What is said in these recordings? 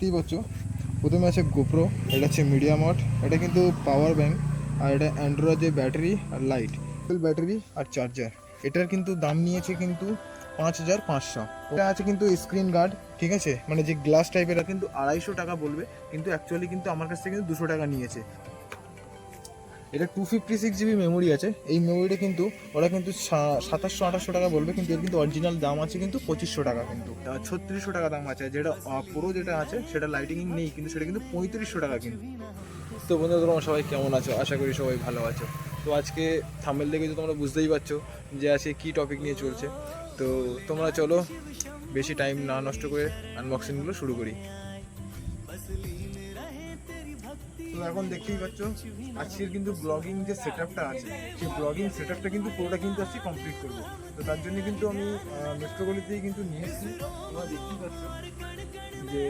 দেখতেই পাচ্ছ, প্রথমে আছে গোপ্রো, এটা হচ্ছে মিডিয়া মড, এটা কিন্তু পাওয়ার ব্যাঙ্ক, আর এটা অ্যান্ড্রয়েডের ব্যাটারি আর লাইট, ব্যাটারি আর চার্জার। এটার কিন্তু দাম নিয়েছে কিন্তু 5500। এটা আছে কিন্তু স্ক্রিন গার্ড, ঠিক আছে, মানে যে গ্লাস টাইপের, কিন্তু 250 টাকা বলবে, কিন্তু অ্যাকচুয়ালি কিন্তু আমার কাছ থেকে কিন্তু 200 টাকা নিয়েছে। এটা 256 GB মেমোরি আছে। এই মেমোরিটা কিন্তু ওরা কিন্তু 2700-2800 টাকা বলবে, কিন্তু এর কিন্তু অরিজিনাল দাম আছে কিন্তু 2500 টাকা, কিন্তু 3600 টাকা দাম আছে। যেটা পুরো যেটা আছে সেটা লাইটিং নেই, কিন্তু সেটা কিন্তু 3500 টাকা কিন্তু। তো বন্ধুরা, তোমরা সবাই কেমন আছো? আশা করি সবাই ভালো আছো। তো আজকে থাম্বনেল দেখে তো তোমরা বুঝতেই পারছো যে আজকে কী টপিক নিয়ে চলছে। তো তোমরা চলো বেশি টাইম না নষ্ট করে আনবক্সিংগুলো শুরু করি। তো এখন দেখতেই পাচ্ছ আজকের কিন্তু ব্লগিং যে সেটআপটা আছে, সেই ব্লগিং সেটআপটা কিন্তু পুরোটা কিন্তু আজকে কমপ্লিট করবো। তো তার জন্য কিন্তু আমি মেট্রোপলিতেই কিন্তু নিয়ে এসেছি। তোমরা দেখতেই পাচ্ছ যে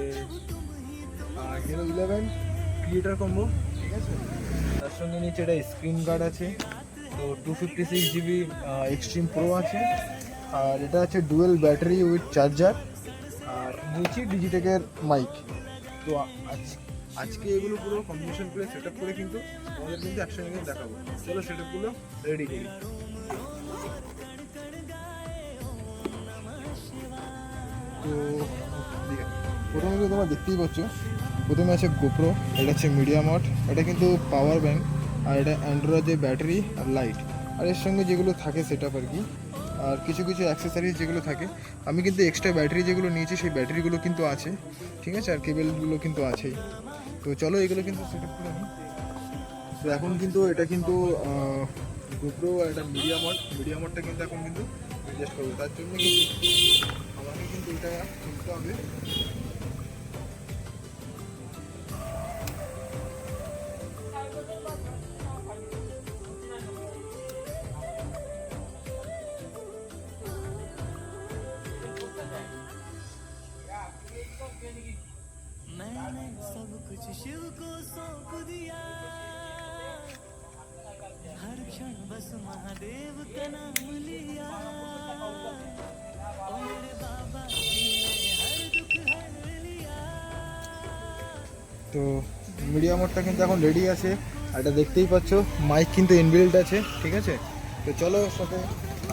হিরো 11 ক্রিয়েটার কম্বো, ঠিক আছে। তার সঙ্গে নিচে এটা স্ক্রিন গার্ড আছে, তো 256 GB এক্সট্রিম প্রো আছে, আর এটা আছে ডুয়েল ব্যাটারি উইথ চার্জার, আর নিচে ডিজিটেকের মাইক। তো আজকে এগুলো পুরো কম্বিনেশন করে সেট আপ করে কিন্তু তোমাদের কিন্তু একসঙ্গে কিন্তু দেখাবো। চলো সেট আপগুলো রেডি করি। তো প্রথমে তো তোমরা দেখতেই পাচ্ছ, প্রথমে আছে গোপ্রো, এটা হচ্ছে মিডিয়া মড, এটা কিন্তু পাওয়ার ব্যাঙ্ক, আর এটা অ্যান্ড্রয়েডের ব্যাটারি আর লাইট, আর এর সঙ্গে যেগুলো থাকে সেট আপ আর কি, আর কিছু কিছু অ্যাক্সেসরিজ যেগুলো থাকে। আমি কিন্তু এক্সট্রা ব্যাটারি যেগুলো নিয়েছি সেই ব্যাটারিগুলো কিন্তু আছে, ঠিক আছে, আর কেবেলগুলো কিন্তু আছেই। তো চলো এগুলো কিন্তু সেট আপ করে নিই। তো এখন কিন্তু এটা কিন্তু গোপ্রো আর এটা মিডিয়া মডটা কিন্তু এখন কিন্তু অ্যাডজাস্ট করবো। তার জন্য কিন্তু আমাকে কিন্তু এটা কিনতে হবে। मैंने सब कुछ शिव को सौंप दिया, हर क्षण बस महादेव का नाम लिया, ओ मेरे बाबा जी ने हर दुख हर लिया। তো মিডিয়া মোডটা কিন্তু এখন রেডি আছে, আর এটা দেখতেই পাচ্ছ মাইক কিন্তু ইনবিল্ট আছে, ঠিক আছে। তো চলো ওর সাথে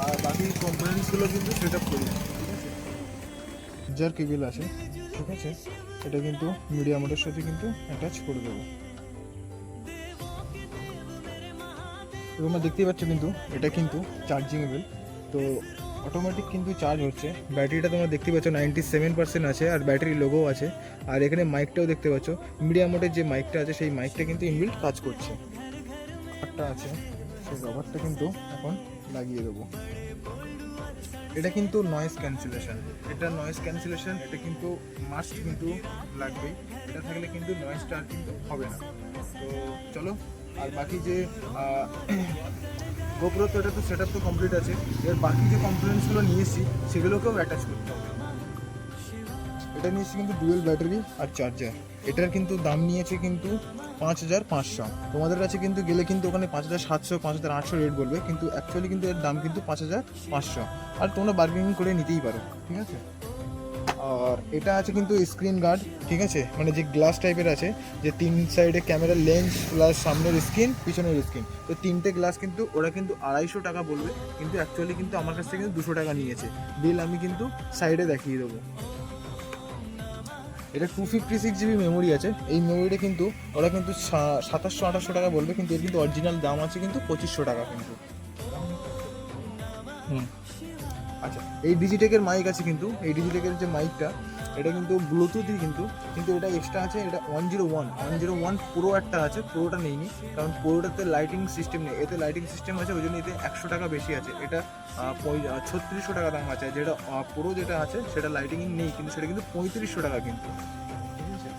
আর বাকি কম্পোনেন্টসগুলো কিন্তু সেট আপ করি, ঠিক আছে। চার্জার কেবল আছে, ঠিক আছে, এটা কিন্তু মিডিয়া মোডের সাথে কিন্তু অ্যাটাচ করে দেবো। তোমরা দেখতেই পাচ্ছ কিন্তু এটা কিন্তু চার্জিংয়েবল, তো অটোমেটিক কিন্তু চার্জ হচ্ছে। ব্যাটারিটা তোমরা দেখতে পাচ্ছ 97% আছে, আর ব্যাটারি লোগো আছে। আর এখানে মাইকটাও দেখতে পাচ্ছ, মিডিয়া মোডের যে মাইকটা আছে সেই মাইকটা কিন্তু ইনবিল্ট কাজ করছে। রবারটা আছে, সেই রবারটা কিন্তু এখন লাগিয়ে দেবো। এটা কিন্তু নয়েজ ক্যান্সেলেশন, এটা কিন্তু মাস্ট কিন্তু লাগবেই। এটা থাকলে কিন্তু নয়েজটা আর কিন্তু হবে না। তো চলো, আর বাকি যে গোপ্রো, তো এটা তো সেট আপ তো কমপ্লিট আছে, এর বাকি যে কম্পোনেন্টসগুলো নিয়েছি সেগুলোকেও অ্যাটাচ করতে হবে। এটা নিয়েছি কিন্তু ডুয়েল ব্যাটারি আর চার্জার। এটার কিন্তু দাম নিয়েছে কিন্তু 5500। তোমাদের কাছে কিন্তু গেলে কিন্তু ওখানে 5700 5800 রেট বলবে, কিন্তু অ্যাকচুয়ালি কিন্তু এর দাম কিন্তু 5500, আর তোমরা বার্গেনিং করে নিতেই পারো, ঠিক আছে। আর এটা আছে কিন্তু স্ক্রিন গার্ড, ঠিক আছে, মানে যে গ্লাস টাইপের আছে, যে তিন সাইডে ক্যামেরার লেন্স প্লাস সামনের স্ক্রিন পিছনের স্ক্রিন, তো তিনটে গ্লাস কিন্তু ওরা কিন্তু 250 টাকা বলবে, কিন্তু অ্যাকচুয়ালি কিন্তু আমার কাছ থেকে কিন্তু 200 টাকা নিয়েছে। বিল আমি কিন্তু সাইডে দেখিয়ে দেবো। এটা 256 GB মেমোরি আছে। এই মেমোরিটা কিন্তু ওরা কিন্তু 2700-2800 টাকা বলবে, কিন্তু এর কিন্তু অরিজিনাল দাম আছে কিন্তু 2500 টাকা কিন্তু। আচ্ছা, এই ডিজিটেকের মাইক আছে, কিন্তু এই ডিজিটেকের যে মাইকটা, এটা কিন্তু ব্লুটুথই, কিন্তু কিন্তু এটা এক্সট্রা আছে। এটা 101 প্রো একটা আছে, প্রোটা নেইনি কারণ প্রোটাতে লাইটিং সিস্টেম নেই, এতে লাইটিং সিস্টেম আছে, ওই জন্য এতে 100 টাকা বেশি আছে। এটা 3600 টাকা দাম আছে। যেটা প্রো যেটা আছে সেটা লাইটিং নেই, কিন্তু সেটা কিন্তু 3500 টাকা কিন্তু, ঠিক আছে।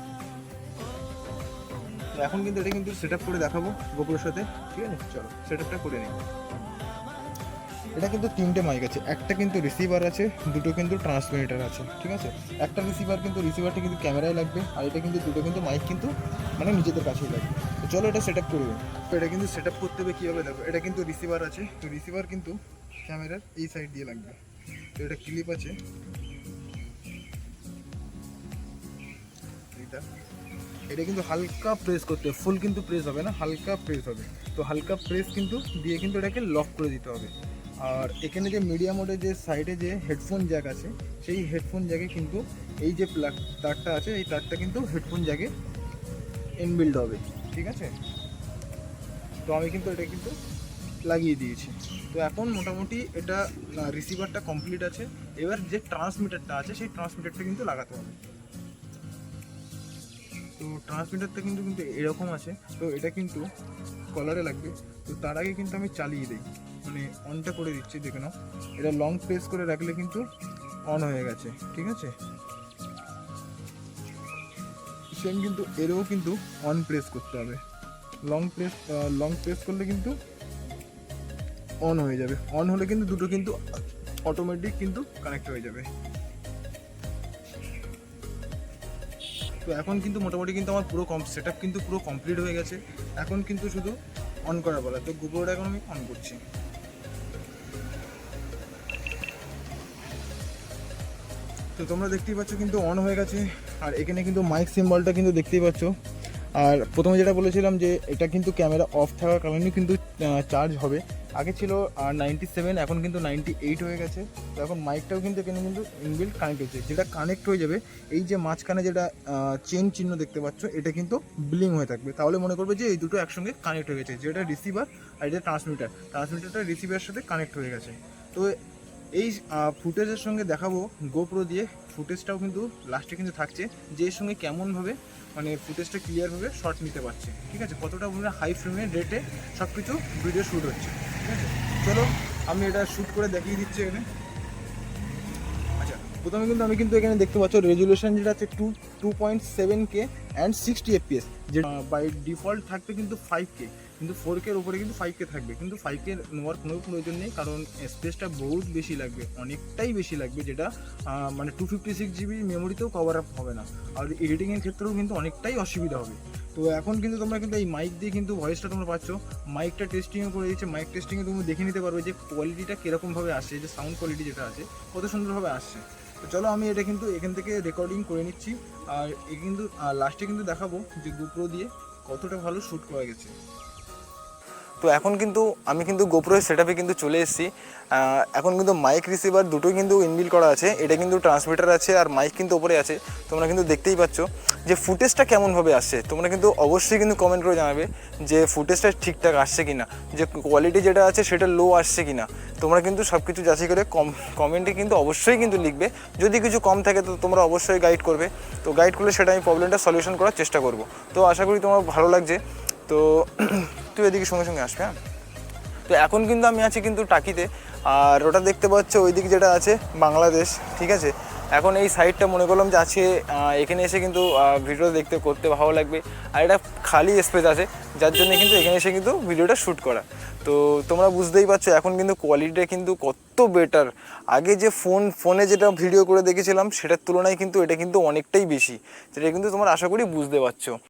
তো এখন কিন্তু এটা কিন্তু সেট আপ করে দেখাবো গোপ্রোর সাথে, ঠিক আছে। চলো সেট আপটা করে নিই। এটা কিন্তু তিনটে মাইক আছে, একটা কিন্তু রিসিভার আছে, দুটো কিন্তু ট্রান্সমিটার আছে, ঠিক আছে। একটা রিসিভারটা কিন্তু ক্যামেরায় লাগবে, আর এটা কিন্তু দুটো কিন্তু মাইক কিন্তু মানে নিজেদের কাছেই লাগবে। তো চলো এটা সেট আপ করবো। তো এটা কিন্তু সেট আপ করতে হবে কীভাবে দেখো, এটা কিন্তু রিসিভার আছে, তো রিসিভার কিন্তু ক্যামেরার এই সাইড দিয়ে লাগবে। তো এটা ক্লিপ আছে, কোয়ালিটিটা। এটা কিন্তু হালকা প্রেস করতে হবে, ফুল কিন্তু প্রেস হবে না, হালকা প্রেস হবে। তো হালকা প্রেস কিন্তু দিয়ে কিন্তু এটাকে লক করে দিতে হবে। আর এখানে যে মিডিয়া মোডের যে সাইডে যে হেডফোন জ্যাক আছে, সেই হেডফোন জ্যাকে কিন্তু এই যে প্লাগ তারটা আছে, এই তারটা কিন্তু হেডফোন জ্যাকে ইনবিল্ড হবে, ঠিক আছে। তো আমি কিন্তু এটা কিন্তু লাগিয়ে দিয়েছি। তো এখন মোটামুটি এটা রিসিভারটা কমপ্লিট আছে। এবার যে ট্রান্সমিটারটা আছে সেই ট্রান্সমিটারটা কিন্তু লাগাতে হবে। তো ট্রান্সমিটারটা কিন্তু কিন্তু এরকম আছে। তো এটা কিন্তু কলারে লাগবে। তো তার আগে কিন্তু আমি চালিয়ে দিই, মানে অনটা করে দিচ্ছি, দেখে নাও। এটা লং প্রেস করে রাখলে কিন্তু অন হয়ে গেছে, ঠিক আছে। সেম কিন্তু এরও কিন্তু অন প্রেস করতে হবে। লং প্রেস করলে কিন্তু অন হয়ে যাবে। অন হলে কিন্তু দুটো কিন্তু অটোমেটিক কিন্তু কানেক্ট হয়ে যাবে। তো এখন কিন্তু মোটামুটি কিন্তু আমার পুরো সেটআপ কিন্তু পুরো কমপ্লিট হয়ে গেছে। এখন কিন্তু শুধু অন করা বলা। তো গোপ্রোটা এখন আমি অন করছি। তো তোমরা দেখতেই পাচ্ছ কিন্তু অন হয়ে গেছে। আর এখানে কিন্তু মাইক সিম্বলটা কিন্তু দেখতেই পাচ্ছ। আর প্রথমে যেটা বলেছিলাম যে এটা কিন্তু ক্যামেরা অফ থাকার কারণেই কিন্তু চার্জ হবে। আগে ছিল 97, এখন কিন্তু 98 হয়ে গেছে। তো এখন মাইকটাও কিন্তু এখানে কিন্তু ইনবিল্ট কানেক্ট হচ্ছে, যেটা কানেক্ট হয়ে যাবে। এই যে মাঝখানে যেটা চেন চিহ্ন দেখতে পাচ্ছ, এটা কিন্তু ব্লিং হয়ে থাকবে। তাহলে মনে করবে যে এই দুটো একসঙ্গে কানেক্ট হয়ে গেছে, যেটা রিসিভার আর এটা ট্রান্সমিটারটা রিসিভারের সাথে কানেক্ট হয়ে গেছে। তো এই ফুটেজের সঙ্গে দেখাবো গোপ্রো দিয়ে ফুটেজটাও কিন্তু লাস্টে কিন্তু থাকছে, যে এর সঙ্গে কেমনভাবে মানে ফুটেজটা ক্লিয়ারভাবে শট নিতে পারছে, ঠিক আছে। কতটা হাই ফ্রেমের রেটে সব কিছু ভিডিও শ্যুট হচ্ছে, ঠিক আছে। চলো আমি এটা শ্যুট করে দেখিয়ে দিচ্ছি এখানে। আচ্ছা, প্রথমে কিন্তু আমি কিন্তু এখানে দেখতে পাচ্ছ রেজুলেশন যেটা আছে 2.7K অ্যান্ড 60 FPS, যে বাই ডিফল্ট থাকবে কিন্তু 5K, কিন্তু 4K এর উপরে কিন্তু 5K থাকবে। কিন্তু 5K নেওয়ার কোনো প্রয়োজন নেই, কারণ স্পেসটা বহুত বেশি লাগবে, অনেকটাই বেশি লাগবে, যেটা মানে 256GB মেমোরিতেও কভার আপ হবে না। আর এডিটিংয়ের ক্ষেত্রেও কিন্তু অনেকটাই অসুবিধা হবে। তো এখন কিন্তু তোমরা কিন্তু এই মাইক দিয়ে কিন্তু ভয়েসটা তোমরা পাচ্ছ। মাইকটা টেস্টিংও করে দিচ্ছে। মাইক টেস্টিংয়ে তুমি দেখে নিতে পারবে যে কোয়ালিটিটা কীরকমভাবে আসছে, যে সাউন্ড কোয়ালিটি যেটা আছে কত সুন্দরভাবে আসছে। তো চলো আমি এটা কিন্তু এখান থেকে রেকর্ডিং করে নিচ্ছি। আর এ কিন্তু লাস্টে কিন্তু দেখাবো যে গোপ্রো দিয়ে কতটা ভালো শ্যুট করা গেছে। তো এখন কিন্তু আমি কিন্তু গোপ্রোর সেটআপে কিন্তু চলে এসেছি। এখন কিন্তু মাইক রিসিভার দুটোই কিন্তু ইনবিল্ট করা আছে। এটা কিন্তু ট্রান্সমিটার আছে আর মাইক কিন্তু ওপরে আছে। তোমরা কিন্তু দেখতেই পাচ্ছ যে ফুটেজটা কেমনভাবে আসছে। তোমরা কিন্তু অবশ্যই কিন্তু কমেন্ট করে জানাবে যে ফুটেজটা ঠিকঠাক আসছে কি না, যে কোয়ালিটি যেটা আছে সেটা লো আসছে কি না। তোমরা কিন্তু সব কিছু যাচাই করে কমেন্টে কিন্তু অবশ্যই কিন্তু লিখবে। যদি কিছু কম থাকে তো তোমরা অবশ্যই গাইড করবে। তো গাইড করলে সেটা আমি প্রবলেমটা সলিউশন করার চেষ্টা করব। তো আশা করি তোমার ভালো লাগছে। তো তুই এদিকে সঙ্গে সঙ্গে আসবে, হ্যাঁ। তো এখন কিন্তু আমি আছি কিন্তু টাকিতে। আর ওটা দেখতে পাচ্ছ ওই দিক যেটা আছে বাংলাদেশ, ঠিক আছে। এখন এই সাইডটা মনে করলাম যে আছে, এখানে এসে কিন্তু ভিডিও করতে ভালো লাগবে। আর এটা খালি স্পেস আছে, যার জন্য কিন্তু এখানে এসে কিন্তু ভিডিওটা শ্যুট করা। তো তোমরা বুঝতেই পারছো এখন কিন্তু কোয়ালিটিটা কিন্তু কত বেটার। আগে যে ফোনে যেটা ভিডিও করে দেখেছিলাম সেটার তুলনায় কিন্তু এটা কিন্তু অনেকটাই বেশি, যেটা কিন্তু তোমরা আশা করি বুঝতে পারছো।